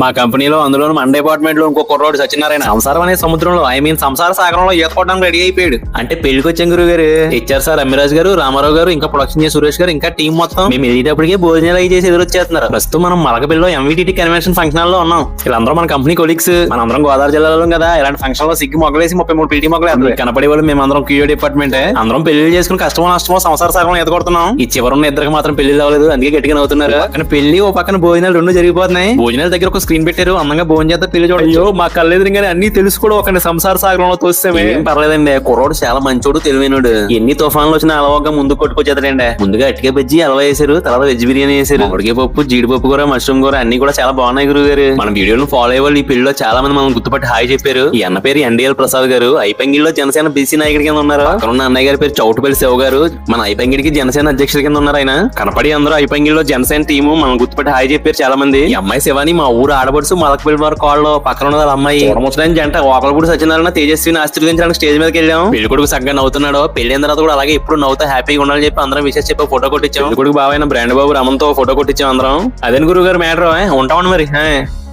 మా కంపెనీలో అందులో మన డిపార్ట్మెంట్ లో ఇంకో కుర్రోడు సత్యనారాయణ సంసారం అనే సముద్రంలో సంసార సాగరంలో ఈతకోవడానికి రెడీ అయిపోయాడు. అంటే పెళ్లికి వచ్చాం గురువు గారు. హెచ్ఆర్ సార్ అమ్మిరాజ్ గారు, రామారావు గారు, ఇంకా ప్రొడక్షన్ చేసే సురేష్ గారు, ఇంకా టీం మొత్తం మేము వెళ్ళేటప్పటికే భోజనాలు అయి చేసి ఎదురొచ్చేస్తున్నారు. ప్రస్తుతం మనం మలకపల్లిలో ఎంవిటిటి కన్వెన్షన్ ఫంక్షన్ లో ఉన్నాం. వీళ్ళందరూ మన కంపెనీ కొలీగ్స్. మనందరం గోదావరి జిల్లాలో కదా, ఇలాంటి ఫంక్షన్ లో సిగ్గు మొగలేసి 33 పీటీ మొగలు కనపడే వాళ్ళు మేమందరం క్యూఓ డిపార్ట్మెంట్. అందరం పెళ్లి చేసుకుని కష్టమో నష్టమో సంసార సాగరం ఎదగొడుతున్నాం. ఈ చివరున్న ఇద్దరికి మాత్రం పెళ్లి అవ్వలేదు, అందుకే గట్టిగా నవ్వుతున్నారు. పక్కన పెళ్లి, ఓ పక్కన భోజనాలు రెండు జరిగిపోతున్నాయి. భోజనాల దగ్గర ఒక స్క్రీన్ పెట్టారు, అందంగా భోజనం చేస్తే పెళ్లి చూడొచ్చు. మా కళ్ళెదురుగానే అన్ని తెలుసు కూడా ఒక సంసార సాగరంలో తోస్తామే. పర్లేదండి, కుర్రోడు చాలా మంచోడు, తెలివైనడు. ఎన్ని తుఫాన్లు వచ్చినా అలవగా ముందు కొట్టుకొచ్చేదండి. ముందుగా అట్టికే బజ్జి అలవా వేసారు, తర్వాత వెజ్ బిర్యానీ వేసారు. ఉడికే పప్పు, జీడిపప్పు కూర, మష్రూమ్ కూర అన్ని కూడా చాలా బాగున్నాయి గురువు గారు. మన వీడియోను ఫాలో అయ్యే వాళ్ళు ఈ పెళ్లిలో చాలా మంది మనం గుర్తుపట్టి హాయ్ చెప్పారు. ఈ అన్న పేరు ఎన్డీఎల్ ప్రసాద్ గారు, ఐపంగిలో జనసేన బీసీ నాయకుడి కింద ఉన్నారు. అక్కడ ఉన్న అన్నయ్య గారి పేరు చౌటుపల్లి శివ గారు, మన ఐపంగిడికి జనసేన అధ్యక్షుడి కింద ఉన్నారు. ఆయన కనపడి అందరూ ఐపంగిలో జనసేన టీము మనం గుర్తుపట్టి హాయ్ చెప్పారు చాలా మంది. ఈ అమ్మాయి శివాని మా ఊరు ఆడబడుసు మలకపల్లి వారి కాళ్ళు పక్కన ఉన్న వాళ్ళ అమ్మాయి ముసలైన జంట. ఒకళ్ళు సత్యనారాయణ తేజస్విని ఆశీర్వదించడానికి స్టేజ్ మీదకి వెళ్ళాం. పెళ్లి కొడుకు సగ్గా నవ్వుతున్నాడు. పెళ్లి తర్వాత కూడా అలాగే ఎప్పుడు నవ్వుతా హ్యాపీగా ఉండాలని చెప్పి అందరం విషయం చెప్పి ఫోటో కొట్టించాం. పెళ్లి కొడుకు బాబాయ్ బ్రాండ్ బాబు రమంతో ఫోటో కొట్టించాం అందరం. అదే గురువు గారు మ్యాటర్ ఉంటామండి మరి.